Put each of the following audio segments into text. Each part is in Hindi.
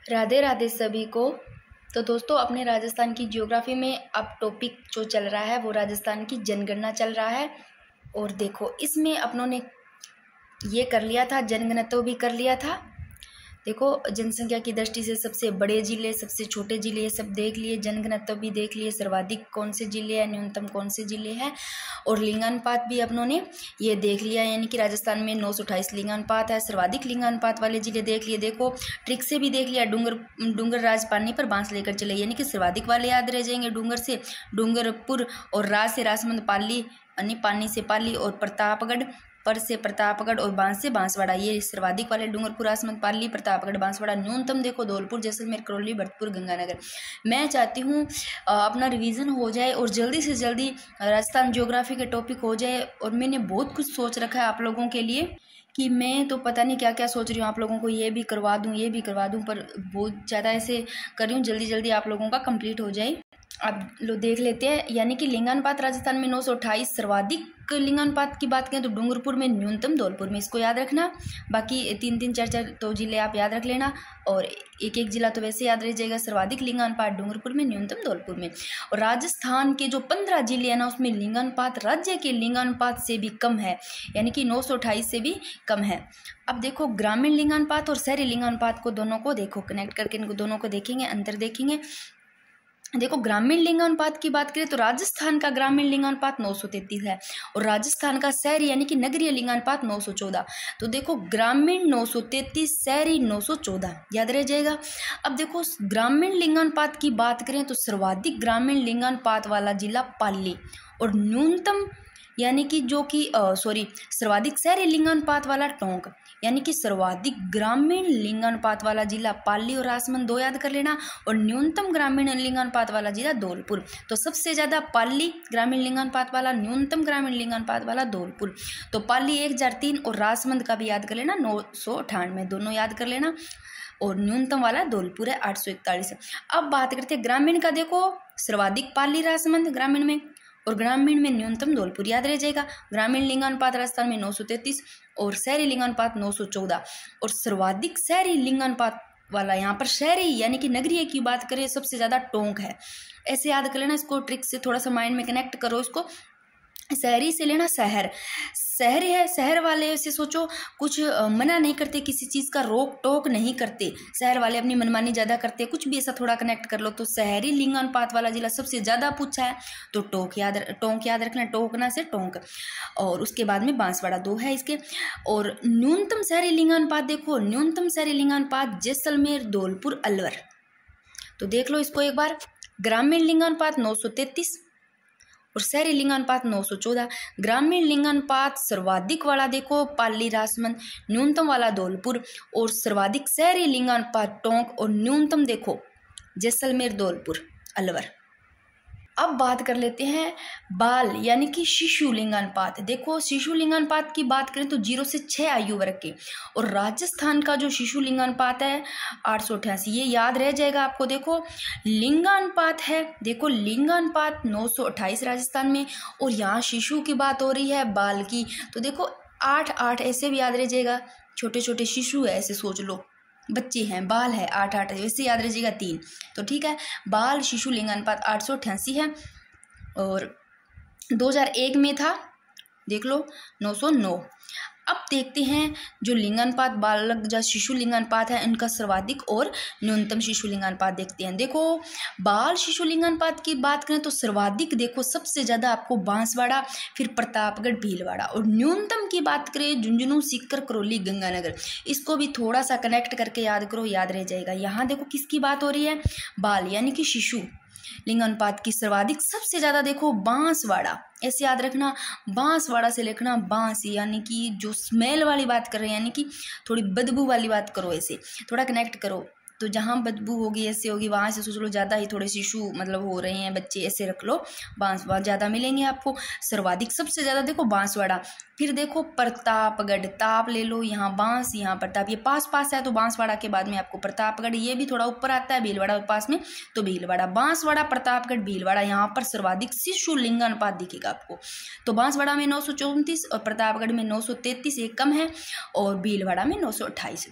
राधे राधे सभी को। तो दोस्तों, अपने राजस्थान की ज्योग्राफी में अब टॉपिक जो चल रहा है वो राजस्थान की जनगणना चल रहा है। और देखो, इसमें अपनों ने ये कर लिया था, जनगणना भी कर लिया था। देखो, जनसंख्या की दृष्टि से सबसे बड़े जिले, सबसे छोटे जिले, ये सब देख लिए, जनगणना भी देख लिए, सर्वाधिक कौन से जिले हैं, न्यूनतम कौन से जिले हैं, और लिंगानुपात भी अपनों ने ये देख लिया। यानी कि राजस्थान में 928 लिंगानुपात है, सर्वाधिक लिंगानुपात वाले जिले देख लिए। देखो, ट्रिक से भी देख लिया, डूंगर राज पानी पर बांस लेकर चले, यानी कि सर्वाधिक वाले याद रह जाएंगे। डूंगर से डूंगरपुर, और राज से राजमंद, पाली यानी पानी से पाली, और प्रतापगढ़, पर से प्रतापगढ़, और बांस से बांसवाड़ा, ये सर्वाधिक वाले डूंगरपुर, राजमंद, पाली, प्रतापगढ़, बांसवाड़ा। न्यूनतम देखो, धौलपुर, जैसलमेर, करौली, भरतपुर, गंगानगर। मैं चाहती हूँ अपना रिवीजन हो जाए और जल्दी से जल्दी राजस्थान ज्योग्राफी के टॉपिक हो जाए। और मैंने बहुत कुछ सोच रखा है आप लोगों के लिए कि मैं तो पता नहीं क्या क्या सोच रही हूँ, आप लोगों को ये भी करवा दूँ, ये भी करवा दूँ, पर बहुत ज़्यादा ऐसे कर रही हूँ जल्दी जल्दी आप लोगों का कंप्लीट हो जाए। अब लो देख लेते हैं। यानी कि लिंगानुपात राजस्थान में 928, सर्वाधिक लिंगानुपात की बात करें तो डूंगरपुर में, न्यूनतम धौलपुर में, इसको याद रखना। बाकी 3-3, 4-4 तो जिले आप याद रख लेना, और एक एक जिला तो वैसे याद रह जाएगा। सर्वाधिक लिंगानुपात डूंगरपुर में, न्यूनतम धौलपुर में। और राजस्थान के जो 15 जिले हैं ना, उसमें लिंगानुपात राज्य के लिंगानुपात से भी कम है, यानी कि 928 से भी कम है। अब देखो, ग्रामीण लिंगानुपात और शहरी लिंगानुपात को दोनों को देखो, कनेक्ट करके इनको दोनों को देखेंगे, अंतर देखेंगे। देखो, ग्रामीण लिंगानुपात की बात करें तो राजस्थान का ग्रामीण लिंगानुपात 933 है, और राजस्थान का शहरी यानी कि नगरीय लिंगानुपात 914। तो देखो, ग्रामीण 933, शहरी 914, याद रह जाएगा। अब देखो, ग्रामीण लिंगानुपात की बात करें तो सर्वाधिक ग्रामीण लिंगानुपात वाला जिला पाली, और न्यूनतम यानी कि सर्वाधिक शहरी लिंगानुपात वाला टोंक, यानी कि सर्वाधिक ग्रामीण लिंगानुपात वाला जिला पाली और राजमंद, दो याद कर लेना, और न्यूनतम ग्रामीण लिंगानुपात वाला जिला धौलपुर। तो सबसे ज़्यादा पाली ग्रामीण लिंगानुपात वाला, न्यूनतम ग्रामीण लिंगानुपात वाला धौलपुर। तो पाली 1003, और राजमंद का भी याद कर लेना 998, दोनों याद कर लेना, और न्यूनतम वाला धौलपुर है 841। अब बात करते हैं ग्रामीण का। देखो, सर्वाधिक पाली राजमंद ग्रामीण में, और ग्रामीण में न्यूनतम धौलपुर, याद रह जाएगा। ग्रामीण लिंगानुपात राजस्थान में 933, और शहरी लिंगानुपात 914, और सर्वाधिक शहरी लिंगानुपात वाला यहाँ पर शहरी यानी कि नगरीय की बात करें सबसे ज़्यादा टोंक है। ऐसे याद कर लेना, इसको ट्रिक से थोड़ा सा माइंड में कनेक्ट करो। इसको शहरी से लेना शहर, शहर है, शहर वाले से सोचो कुछ मना नहीं करते, किसी चीज़ का रोक टोक नहीं करते, शहर वाले अपनी मनमानी ज़्यादा करते, कुछ भी ऐसा थोड़ा कनेक्ट कर लो। तो शहरी लिंगानुपात वाला जिला सबसे ज़्यादा पूछा है, तो टोंक याद रखना, टोंकना से टोंक, और उसके बाद में बांसवाड़ा 2 है इसके। और न्यूनतम शहरी लिंगानुपात देखो, न्यूनतम शहरी लिंगानुपात जैसलमेर, धौलपुर, अलवर। तो देख लो इसको एक बार। ग्रामीण लिंगानुपात 933, और शहरी लिंगानुपात 914। ग्रामीण लिंगानुपात सर्वाधिक वाला देखो पाली राजमंद, न्यूनतम वाला धौलपुर, और सर्वाधिक शहरी लिंगानुपात टोंक, और न्यूनतम देखो जैसलमेर, धौलपुर, अलवर। अब बात कर लेते हैं बाल यानी कि शिशु लिंगानुपात। देखो, शिशु लिंगानुपात की बात करें तो 0 से 6 आयु वर्ग के, और राजस्थान का जो शिशु लिंगानुपात है 888, ये याद रह जाएगा आपको। देखो, लिंगानुपात है, देखो लिंगानुपात 928 राजस्थान में, और यहाँ शिशु की बात हो रही है, बाल की। तो देखो 8-8 ऐसे भी याद रह जाएगा, छोटे छोटे शिशु है ऐसे सोच लो, बच्चे हैं, बाल है 8-8, वैसे याद रह 3। तो ठीक है, बाल शिशु लिंगानुपात 888 है, और 2001 में था, देख लो 909। अब देखते हैं जो लिंगानुपात बालक या शिशु लिंगानुपात है, इनका सर्वाधिक और न्यूनतम शिशु लिंगानुपात देखते हैं। देखो, बाल शिशु लिंगानुपात की बात करें तो सर्वाधिक देखो सबसे ज़्यादा आपको बांसवाड़ा, फिर प्रतापगढ़, भीलवाड़ा, और न्यूनतम की बात करें झुंझुनू, सीकर, करौली, गंगानगर। इसको भी थोड़ा सा कनेक्ट करके याद करो, याद रह जाएगा। यहाँ देखो किसकी बात हो रही है, बाल यानी कि शिशु लिंगानुपात की सर्वाधिक सबसे ज़्यादा देखो बांसवाड़ा, ऐसे याद रखना, बांसवाड़ा से लिखना, बांस यानी कि जो स्मेल वाली बात कर रहे हैं, यानी कि थोड़ी बदबू वाली बात करो, ऐसे थोड़ा कनेक्ट करो। तो जहाँ बदबू होगी ऐसे होगी, वहाँ से सोच लो ज़्यादा ही थोड़े शिशु मतलब हो रहे हैं बच्चे, ऐसे रख लो, बांसवाड़ा ज़्यादा मिलेंगे आपको। सर्वाधिक सबसे ज़्यादा देखो बांसवाड़ा, फिर देखो प्रतापगढ़, ताप ले लो, यहाँ बांस, यहाँ प्रताप, ये पास पास है, तो बांसवाड़ा के बाद में आपको प्रतापगढ़, ये भी थोड़ा ऊपर आता है, भीलवाड़ा पास में, तो भीलवाड़ा, बांसवाड़ा, प्रतापगढ़, भीलवाड़ा, यहाँ पर सर्वाधिक शिशु लिंगानुपात दिखेगा आपको। तो बांसवाड़ा में 934, और प्रतापगढ़ में 933, एक कम है, और भीलवाड़ा में 928।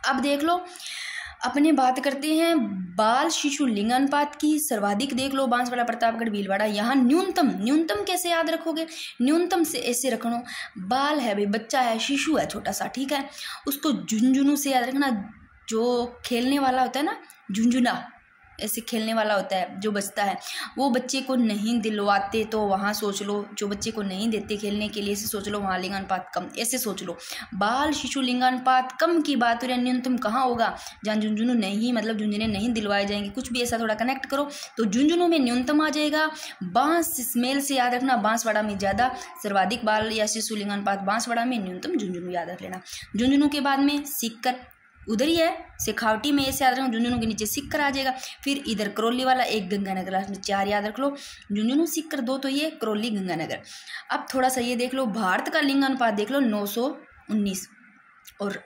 अब देख लो, अपने बात करते हैं बाल शिशु लिंगानुपात की। सर्वाधिक देख लो बांसवाड़ा, प्रतापगढ़, भीलवाड़ा। यहाँ न्यूनतम कैसे याद रखोगे? न्यूनतम से ऐसे रखना, बाल है भाई, बच्चा है, शिशु है छोटा सा, ठीक है, उसको झुंझुनू से याद रखना। जो खेलने वाला होता है ना, झुंझुना ऐसे खेलने वाला होता है जो बचता है, वो बच्चे को नहीं दिलवाते तो वहाँ सोच लो, जो बच्चे को नहीं देते खेलने के लिए, ऐसे सोच लो वहाँ लिंगानुपात कम, ऐसे सोच लो। बाल शिशु लिंगानुपात कम की बात हो रही है, न्यूनतम कहाँ होगा? जहाँ झुंझुनू नहीं, मतलब झुंझुने नहीं दिलवाए जाएंगे, कुछ भी ऐसा थोड़ा कनेक्ट करो तो झुंझुनू में न्यूनतम आ जाएगा। बांस स्मेल से याद रखना, बांसवाड़ा में ज़्यादा, सर्वाधिक बाल या शिशु लिंगानुपात बांसवाड़ा में, न्यूनतम झुंझुनू याद रख लेना। झुंझुनू के बाद में सीकर, उधर ही है शेखावटी में, ऐसे याद रखो, झुंझुनू के नीचे सिक्कर आ जाएगा। फिर इधर करौली वाला, एक गंगानगर, लास्ट में 4 याद रख लो। झुंझुनू सिक्कर 2 तो ये, करौली गंगानगर। अब थोड़ा सा ये देख लो, भारत का लिंगानुपात देख लो 919, और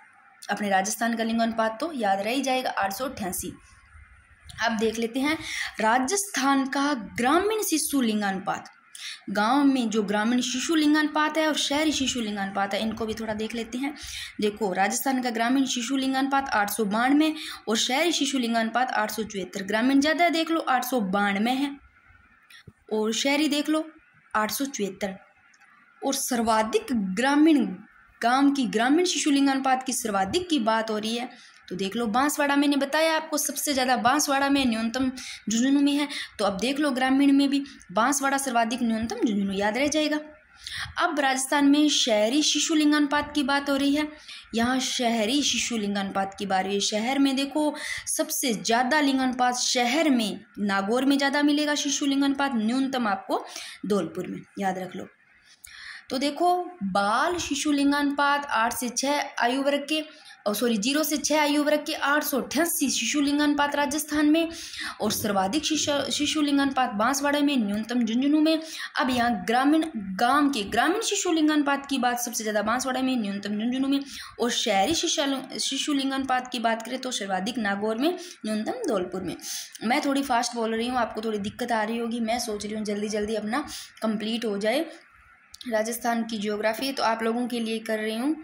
अपने राजस्थान का लिंगानुपात तो याद रह ही जाएगा 888। अब देख लेते हैं राजस्थान का ग्रामीण शिशु लिंगानुपात। गांव में जो ग्रामीण शिशु लिंगानुपात है और शहरी शिशु लिंगानुपात है, इनको भी थोड़ा देख लेते हैं। देखो राजस्थान का ग्रामीण शिशु लिंगानुपात 892 और शहरी शिशु लिंगानुपात 874। ग्रामीण ज़्यादा है देख लो 892 है, और शहरी देख लो 874। और सर्वाधिक ग्रामीण गांव की ग्रामीण शिशु लिंगानुपात की सर्वाधिक की बात हो रही है तो देख लो बांसवाड़ा, मैंने बताया आपको सबसे ज़्यादा बांसवाड़ा में, न्यूनतम झुंझुनू में है। तो अब देख लो ग्रामीण में भी बांसवाड़ा सर्वाधिक, न्यूनतम झुंझुनू याद रह जाएगा। अब राजस्थान में शहरी शिशु लिंगानुपात की बात हो रही है। यहाँ शहरी शिशु लिंगानुपात की बात हुई है। शहर में देखो सबसे ज़्यादा लिंगानुपात शहर में नागौर में ज़्यादा मिलेगा शिशु लिंगानुपात, न्यूनतम आपको धौलपुर में, याद रख लो। तो देखो बाल शिशु लिंगानुपात 8 से 6 आयु वर्ग के, 0 से 6 आयु वर्ग के 888 शिशु लिंगानुपात राजस्थान में, और सर्वाधिक शिशु लिंगानुपात बांसवाड़ा में, न्यूनतम झुंझुनू में। अब यहाँ ग्रामीण गांव के ग्रामीण शिशु लिंगानुपात की बात सबसे ज़्यादा बांसवाड़ा में, न्यूनतम झुंझुनू में, और शहरी शिशु लिंगानुपात की बात करें तो सर्वाधिक नागौर में, न्यूनतम धौलपुर में। मैं थोड़ी फास्ट बोल रही हूँ, आपको थोड़ी दिक्कत आ रही होगी, मैं सोच रही हूँ जल्दी जल्दी अपना कंप्लीट हो जाए राजस्थान की ज्योग्राफी, तो आप लोगों के लिए कर रही हूँ।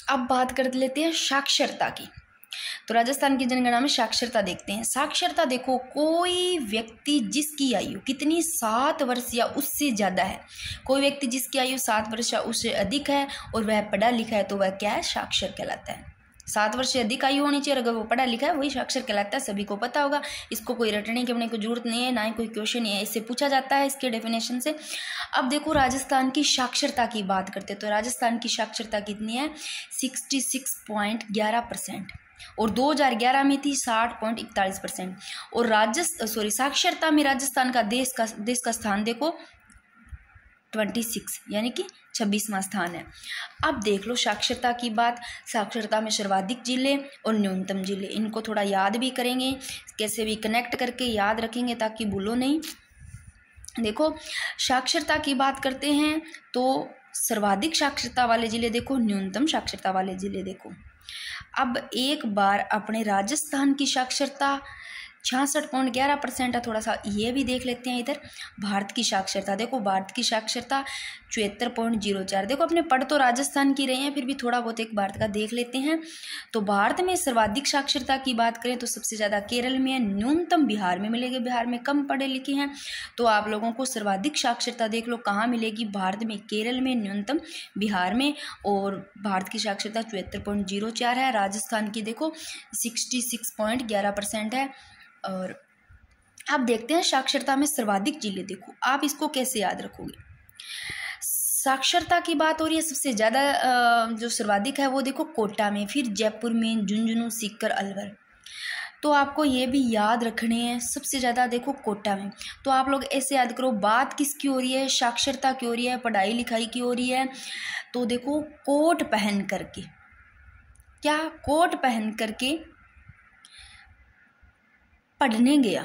अब बात कर लेते हैं साक्षरता की। तो राजस्थान की जनगणना में साक्षरता देखते हैं। साक्षरता देखो, कोई व्यक्ति जिसकी आयु कितनी 7 वर्ष या उससे ज़्यादा है, कोई व्यक्ति जिसकी आयु 7 वर्ष या उससे अधिक है और वह पढ़ा लिखा है तो वह क्या है? साक्षर कहलाता है। 7 वर्ष से अधिक आयु होनी चाहिए, अगर वो पढ़ा लिखा है वही साक्षर कहलाता है, सभी को पता होगा। इसको कोई रटने की अपने को जरूरत नहीं है, ना ही कोई क्वेश्चन है, इससे पूछा जाता है इसके डेफिनेशन से। अब देखो राजस्थान की साक्षरता की बात करते हैं तो राजस्थान की साक्षरता कितनी है? 66.11%, और 2011 में थी 60.41%। और साक्षरता में राजस्थान का देश का स्थान देखो 26, यानी कि 26वां स्थान है। अब देख लो साक्षरता की बात, साक्षरता में सर्वाधिक जिले और न्यूनतम जिले, इनको थोड़ा याद भी करेंगे, कैसे भी कनेक्ट करके याद रखेंगे ताकि भूलो नहीं। देखो साक्षरता की बात करते हैं तो सर्वाधिक साक्षरता वाले जिले देखो, न्यूनतम साक्षरता वाले जिले देखो। अब एक बार अपने राजस्थान की साक्षरता 66.11% है, थोड़ा सा ये भी देख लेते हैं। इधर भारत की साक्षरता देखो, भारत की साक्षरता 74.04। देखो अपने पढ़ तो राजस्थान की रहे हैं, फिर भी थोड़ा बहुत एक भारत का देख लेते हैं। तो भारत में सर्वाधिक साक्षरता की बात करें तो सबसे ज़्यादा केरल में है, न्यूनतम बिहार में मिलेगी, बिहार में कम पढ़े लिखे हैं। तो आप लोगों को सर्वाधिक साक्षरता देख लो कहाँ मिलेगी, भारत में केरल में, न्यूनतम बिहार में। और भारत की साक्षरता 74.04 है। राजस्थान की देखो 66.11% है। और अब देखते हैं साक्षरता में सर्वाधिक जिले देखो, आप इसको कैसे याद रखोगे? साक्षरता की बात हो रही है, सबसे ज़्यादा जो सर्वाधिक है वो देखो कोटा में, फिर जयपुर में, झुंझुनू, सीकर, अलवर। तो आपको ये भी याद रखने हैं, सबसे ज़्यादा देखो कोटा में। तो आप लोग ऐसे याद करो, बात किसकी हो रही है? साक्षरता की हो रही है, पढ़ाई लिखाई की हो रही है। तो देखो कोट पहन करके, क्या कोट पहन करके पढ़ने गया,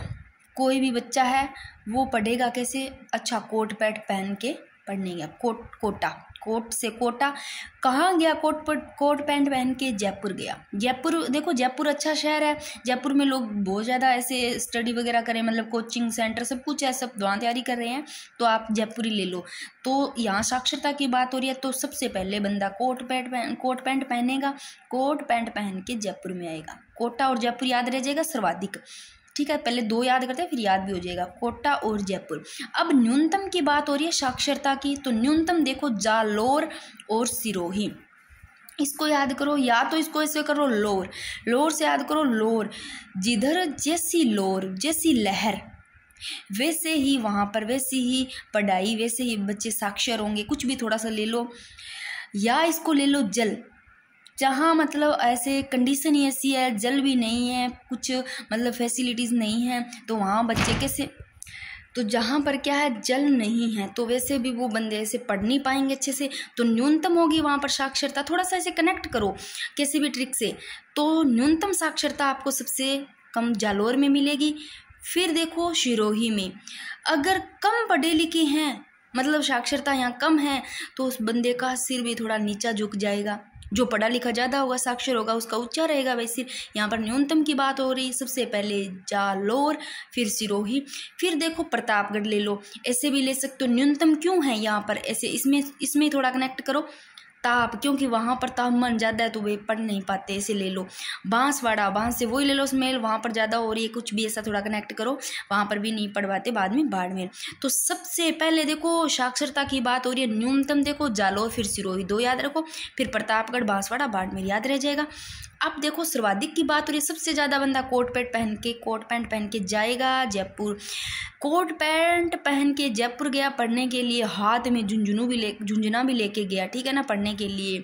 कोई भी बच्चा है वो पढ़ेगा कैसे? अच्छा, कोट पैंट पहन के पढ़ने गया, कोटा, कोट से कोटा। कहाँ गया कोट पैंट पहन के? जयपुर गया। जयपुर देखो, जयपुर अच्छा शहर है, जयपुर में लोग बहुत ज़्यादा ऐसे स्टडी वगैरह करें, मतलब कोचिंग सेंटर सब कुछ है, सब वहाँ तैयारी कर रहे हैं, तो आप जयपुर ही ले लो। तो यहाँ साक्षरता की बात हो रही है, तो सबसे पहले बंदा कोट पैंट पहनेगा, कोट पैंट पहन के जयपुर में आएगा। कोटा और जयपुर याद रह जाएगा, सर्वाधिक। ठीक है, पहले 2 याद करते हैं, फिर याद भी हो जाएगा, कोटा और जयपुर। अब न्यूनतम की बात हो रही है साक्षरता की, तो न्यूनतम देखो जालोर और सिरोही। इसको याद करो, या तो इसको ऐसे करो लोर से याद करो लोर। जिधर जैसी लोर, जैसी लहर, वैसे ही वहाँ पर वैसी ही पढ़ाई, वैसे ही बच्चे साक्षर होंगे। कुछ भी थोड़ा सा ले लो, या इसको ले लो जल। जहाँ मतलब ऐसे कंडीशन ही ऐसी है, जल भी नहीं है, कुछ मतलब फैसिलिटीज़ नहीं है, तो वहाँ बच्चे कैसे, तो जहाँ पर क्या है, जल नहीं है, तो वैसे भी वो बंदे ऐसे पढ़ नहीं पाएंगे अच्छे से, तो न्यूनतम होगी वहाँ पर साक्षरता। थोड़ा सा ऐसे कनेक्ट करो कैसे भी ट्रिक से, तो न्यूनतम साक्षरता आपको सबसे कम जालोर में मिलेगी। फिर देखो सिरोही में, अगर कम पढ़े लिखे हैं, मतलब साक्षरता यहाँ कम है, तो उस बंदे का सिर भी थोड़ा नीचा झुक जाएगा। जो पढ़ा लिखा ज़्यादा होगा, साक्षर होगा, उसका ऊंचा रहेगा भाई सिर। यहाँ पर न्यूनतम की बात हो रही, सबसे पहले जालोर, फिर सिरोही, फिर देखो प्रतापगढ़ ले लो, ऐसे भी ले सकते हो। न्यूनतम क्यों है यहाँ पर ऐसे, इसमें थोड़ा कनेक्ट करो, ताप, क्योंकि वहाँ पर तापमान ज़्यादा है तो वे पढ़ नहीं पाते, ऐसे ले लो। बांसवाड़ा, बांस से वही ले लो, स्मेल वहाँ पर ज़्यादा हो रही है, कुछ भी ऐसा थोड़ा कनेक्ट करो, वहाँ पर भी नहीं पढ़ पाते, बाद में बाड़मेर। तो सबसे पहले देखो साक्षरता की बात हो रही है, न्यूनतम देखो जालोर, फिर सिरोही, 2 याद रखो, फिर प्रतापगढ़, बांसवाड़ा, बाड़मेर याद रह जाएगा। अब देखो सर्वाधिक की बात हो रही है, सबसे ज़्यादा बंदा कोट पैंट पहन के जाएगा जयपुर। कोट पैंट पहन के जयपुर गया पढ़ने के लिए, हाथ में झुंझुना भी लेके गया, ठीक है ना, पढ़ने के लिए।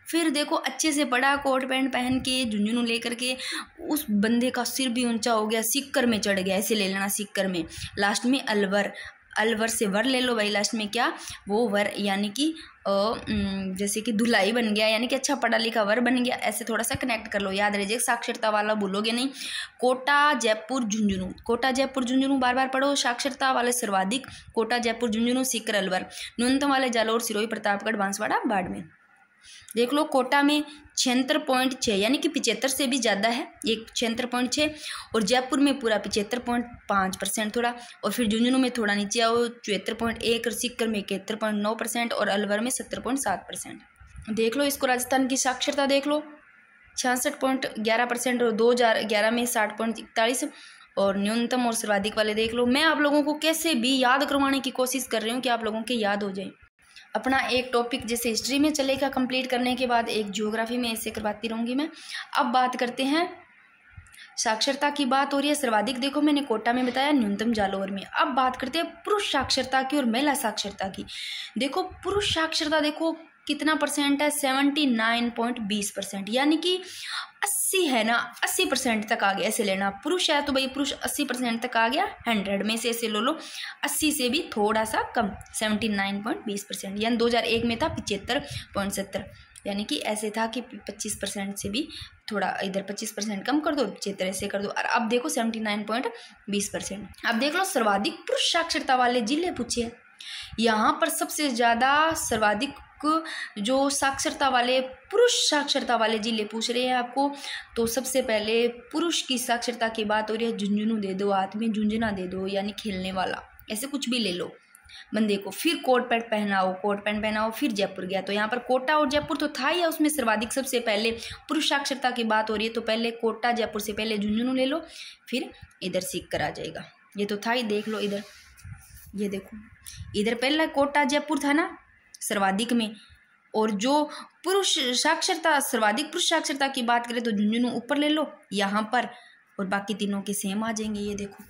फिर देखो अच्छे से पढ़ा, कोट पैंट पहन के झुंझुनू लेकर के, उस बंदे का सिर भी ऊंचा हो गया, सिक्कर में चढ़ गया, ऐसे ले लेना, सिक्कर में। लास्ट में अलवर से वर ले लो भाई, लास्ट में क्या, वो वर यानी कि जैसे कि धुलाई बन गया, यानी कि अच्छा पढ़ा लिखा वर बन गया, ऐसे थोड़ा सा कनेक्ट कर लो, याद रहिए, साक्षरता वाला भूलोगे नहीं। कोटा जयपुर झुंझुनू बार बार पढ़ो। साक्षरता वाले सर्वाधिक कोटा जयपुर झुंझुनू सीकर अलवर, न्यूनतम वाले जालोर सिरोही प्रतापगढ़ बांसवाड़ा बाड़मेर। देख लो, कोटा में 76.6 यानी कि 75 से भी ज़्यादा है, एक 76.6, और जयपुर में पूरा 75.5% थोड़ा, और फिर झुंझुनू में थोड़ा नीचे आओ 74.1, और सीकर में 71.9% और अलवर में 70.7%। देख लो इसको, राजस्थान की साक्षरता देख लो, 66.11% और 2011 में 60.41, और न्यूनतम और सर्वाधिक वाले देख लो। मैं आप लोगों को कैसे भी याद करवाने की कोशिश कर रही हूँ कि आप लोगों के याद हो जाए। अपना एक टॉपिक जैसे हिस्ट्री में चलेगा, कंप्लीट करने के बाद एक ज्योग्राफी में ऐसे करवाती रहूँगी मैं। अब बात करते हैं, साक्षरता की बात हो रही है, सर्वाधिक देखो मैंने कोटा में बताया, न्यूनतम जालोर में। अब बात करते हैं पुरुष साक्षरता की और महिला साक्षरता की। देखो पुरुष साक्षरता देखो कितना परसेंट है, 79.20%, यानी कि 80 है ना, 80% तक आ गया, ऐसे लेना। पुरुष है तो भाई पुरुष 80% तक आ गया, 100 में से ऐसे लो लो, 80 से भी थोड़ा सा कम, 79.20%, यानी 2001 में था 75.70, यानी कि ऐसे था कि 25% से भी थोड़ा इधर 25% कम कर दो, 75 ऐसे कर दो, और अब देखो 79.20%। अब देख लो सर्वाधिक पुरुष साक्षरता वाले जिले पूछे, यहाँ पर सबसे ज़्यादा सर्वाधिक जो साक्षरता वाले पुरुष साक्षरता वाले जिले पूछ रहे हैं आपको। तो सबसे पहले पुरुष की साक्षरता की बात हो रही है, झुंझुनू दे दो, हाथ में झुंझुना दे दो, यानी खेलने वाला, ऐसे कुछ भी ले लो बंदे को। फिर कोट पैंट पहनाओ, फिर जयपुर गया, तो यहाँ पर कोटा और जयपुर तो था ही, उसमें सर्वाधिक सबसे पहले पुरुष साक्षरता की बात हो रही है, तो पहले कोटा जयपुर से पहले झुंझुनू ले लो, फिर इधर सीकर आ जाएगा, ये तो था ही। देख लो इधर, ये देखो इधर पहले कोटा जयपुर था ना सर्वाधिक में, और जो पुरुष साक्षरता सर्वाधिक पुरुष साक्षरता की बात करें तो झुंझुनू ऊपर ले लो यहाँ पर, और बाकी तीनों के सेम आ जाएंगे, ये देखो।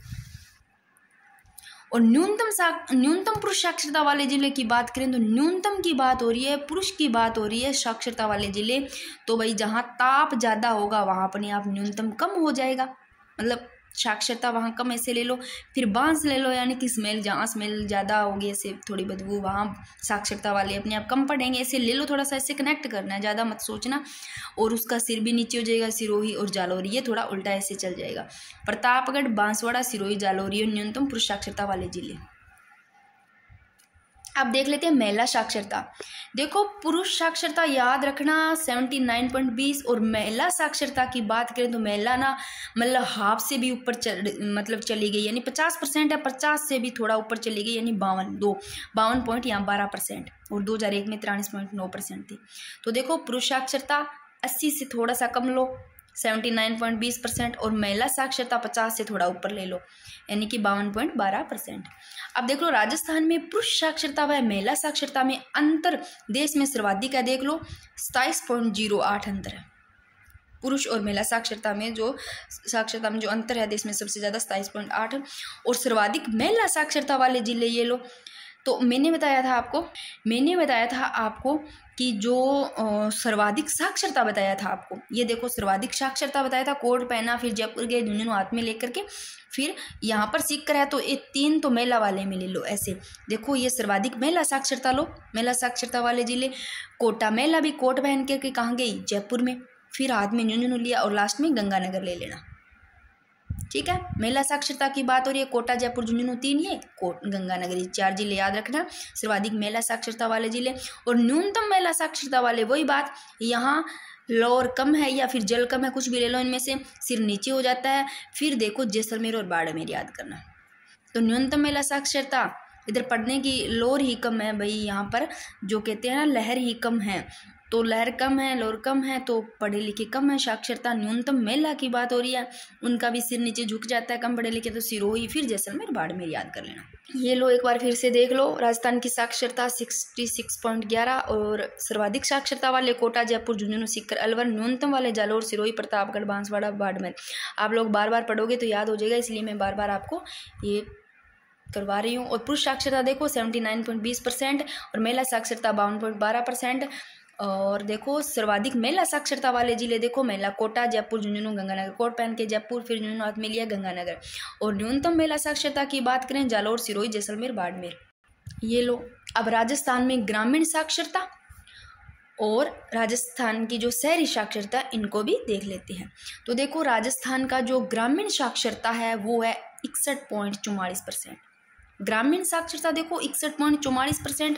और न्यूनतम पुरुष साक्षरता वाले जिले की बात करें तो न्यूनतम की बात हो रही है, पुरुष की बात हो रही है, साक्षरता वाले जिले तो भाई जहाँ ताप ज़्यादा होगा वहाँ अपने आप न्यूनतम कम हो जाएगा, मतलब साक्षरता वहाँ कम, ऐसे ले लो। फिर बांस ले लो, यानी कि स्मेल, जहाँ स्मेल ज़्यादा होगी ऐसे थोड़ी बदबू, वहाँ साक्षरता वाले अपने आप कम पड़ेंगे, ऐसे ले लो, थोड़ा सा ऐसे कनेक्ट करना है, ज़्यादा मत सोचना। और उसका सिर भी नीचे हो जाएगा, सिरोही और जालोरी, ये थोड़ा उल्टा ऐसे चल जाएगा। प्रतापगढ़, बांसवाड़ा, सिरोही, जालोरी और न्यूनतम पुरुष साक्षरता वाले जिले। अब देख लेते हैं महिला साक्षरता। देखो पुरुष साक्षरता याद रखना 79.20 और महिला साक्षरता की बात करें तो महिला ना मतलब हाफ से भी ऊपर चली गई, यानी 50% है, 50 से भी थोड़ा ऊपर चली गई, यानी 52 पॉइंट यहाँ 12% और 2001 में 43.9% थी। तो देखो पुरुष साक्षरता 80 से थोड़ा सा कम लो 79.20% और महिला साक्षरता 50 से थोड़ा ऊपर ले लो, यानी कि 52.12%। अब देख लो राजस्थान में पुरुष साक्षरता व महिला साक्षरता में अंतर देश में सर्वाधिक है। देख लो 27.08 अंतर है पुरुष और महिला साक्षरता में जो अंतर है देश में सबसे ज़्यादा 27.8 और सर्वाधिक महिला साक्षरता वाले जिले ये लो। तो मैंने बताया था आपको कि जो सर्वाधिक साक्षरता बताया था आपको, ये देखो सर्वाधिक साक्षरता बताया था, कोट पहना, फिर जयपुर गए, झुंझुनू हाथ में लेकर के, फिर यहाँ पर सीख कर है तो ये 3 तो महिला वाले में ले लो। ऐसे देखो ये सर्वाधिक महिला साक्षरता लो, महिला साक्षरता वाले जिले। कोटा महिला भी कोट पहन करके कहाँ गई, जयपुर में, फिर हाथ में झुंझुनू लिया और लास्ट में गंगानगर ले लेना। ठीक है, महिला साक्षरता की बात हो रही है, कोटा, जयपुर, झुंझुनू 3, ये गंगानगर, 4 जिले याद रखना सर्वाधिक महिला साक्षरता वाले जिले। और न्यूनतम महिला साक्षरता वाले वही बात, यहाँ लोअर कम है या फिर जल कम है, कुछ भी ले लो इनमें से, सिर नीचे हो जाता है। फिर देखो जैसलमेर और बाड़मेर याद करना। तो न्यूनतम महिला साक्षरता इधर पढ़ने की लोअर ही कम है भाई, यहाँ पर जो कहते हैं ना लहर ही कम है, तो लहर कम है, लोअर कम है, तो पढ़े लिखे कम है। साक्षरता न्यूनतम महिला की बात हो रही है, उनका भी सिर नीचे झुक जाता है, कम पढ़े लिखे, तो सिरोही, फिर जैसलमेर, बाड़मेर याद कर लेना। ये लो एक बार फिर से देख लो, राजस्थान की साक्षरता 66.11 और सर्वाधिक साक्षरता वाले कोटा, जयपुर, झुंझुनू, सीकर, अलवर, न्यूनतम वाले जालोर, सिरोही, प्रतापगढ़, बांसवाड़ा, बाड़मेर। आप लोग बार बार पढ़ोगे तो याद हो जाएगा, इसलिए मैं बार बार आपको ये करवा रही हूँ। और पुरुष साक्षरता देखो 79.20% और महिला साक्षरता 52.12%। और देखो सर्वाधिक महिला साक्षरता वाले जिले देखो, महिला कोटा, जयपुर, झुंझुनू, गंगानगर, कोट पहन के जयपुर, फिर झुंझुनू हाथ में लिया, गंगानगर। और न्यूनतम महिला साक्षरता की बात करें जालोर, सिरोही, जैसलमेर, बाड़मेर। ये लो अब राजस्थान में ग्रामीण साक्षरता और राजस्थान की जो शहरी साक्षरता, इनको भी देख लेते हैं। तो देखो राजस्थान का जो ग्रामीण साक्षरता है वो है 61.44%। ग्रामीण साक्षरता देखो 61.44%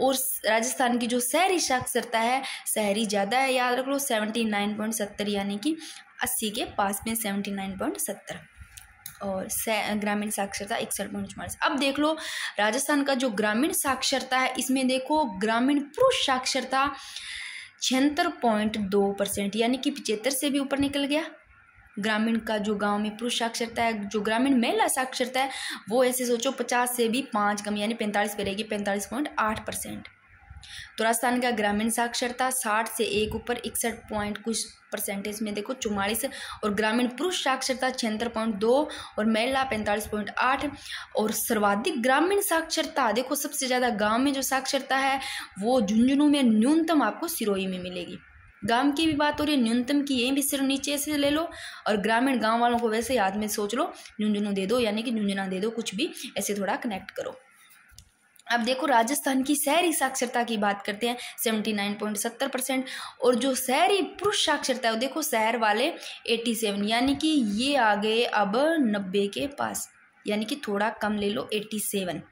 और राजस्थान की जो शहरी साक्षरता है, शहरी ज़्यादा है, याद रख लो 79.70, यानी कि 80 के पास में 79.70 और ग्रामीण साक्षरता 61.44। अब देख लो राजस्थान का जो ग्रामीण साक्षरता है, इसमें देखो ग्रामीण पुरुष साक्षरता 76.2%, यानी कि 75 से भी ऊपर निकल गया। ग्रामीण का जो गांव में पुरुष साक्षरता है, जो ग्रामीण महिला साक्षरता है वो ऐसे सोचो 50 से भी 5 कम, यानी 45 पे रहेगी, 45.8%। तो राजस्थान का ग्रामीण साक्षरता 60 से 1 ऊपर 61 कुछ % में देखो 44 और ग्रामीण पुरुष साक्षरता 76.2 और महिला 45.8। और सर्वाधिक ग्रामीण साक्षरता देखो सबसे ज़्यादा गांव में जो साक्षरता है वो झुंझुनू में, न्यूनतम आपको सिरोही में मिलेगी। गांव की भी बात हो रही है, न्यूनतम की यही भी सिर्फ नीचे से ले लो और ग्रामीण गांव वालों को वैसे याद में सोच लो, झुंझुनू दे दो, यानी कि झुंझुना दे दो, कुछ भी ऐसे थोड़ा कनेक्ट करो। अब देखो राजस्थान की शहरी साक्षरता की बात करते हैं 79.70% और जो शहरी पुरुष साक्षरता है देखो शहर वाले 87, यानी कि ये आ गए अब 90 के पास, यानी कि थोड़ा कम ले लो 87।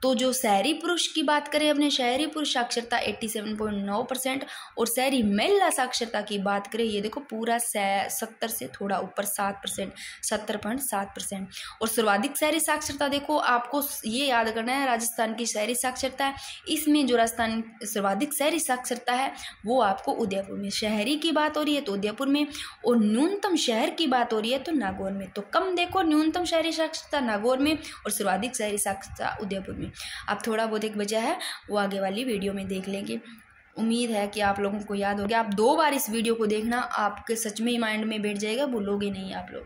तो जो शहरी पुरुष की बात करें, अपने शहरी पुरुष साक्षरता 87.9% और शहरी महिला साक्षरता की बात करें, ये देखो पूरा 70 से थोड़ा ऊपर 7%, 70.7%। और सर्वाधिक शहरी साक्षरता देखो आपको ये याद करना है, राजस्थान की शहरी साक्षरता है, इसमें जो राजस्थान सर्वाधिक शहरी साक्षरता है वो आपको उदयपुर में, शहरी की बात हो रही है तो उदयपुर में, और न्यूनतम शहर की बात हो रही है तो नागौर में। तो कम देखो न्यूनतम शहरी साक्षरता नागौर में और सर्वाधिक शहरी साक्षरता उदयपुर में। अब थोड़ा बहुत एक वजह है वो आगे वाली वीडियो में देख लेंगे। उम्मीद है कि आप लोगों को याद हो गया। आप 2 बार इस वीडियो को देखना, आपके सच में ही माइंड में बैठ जाएगा, भूलोगे नहीं आप लोग।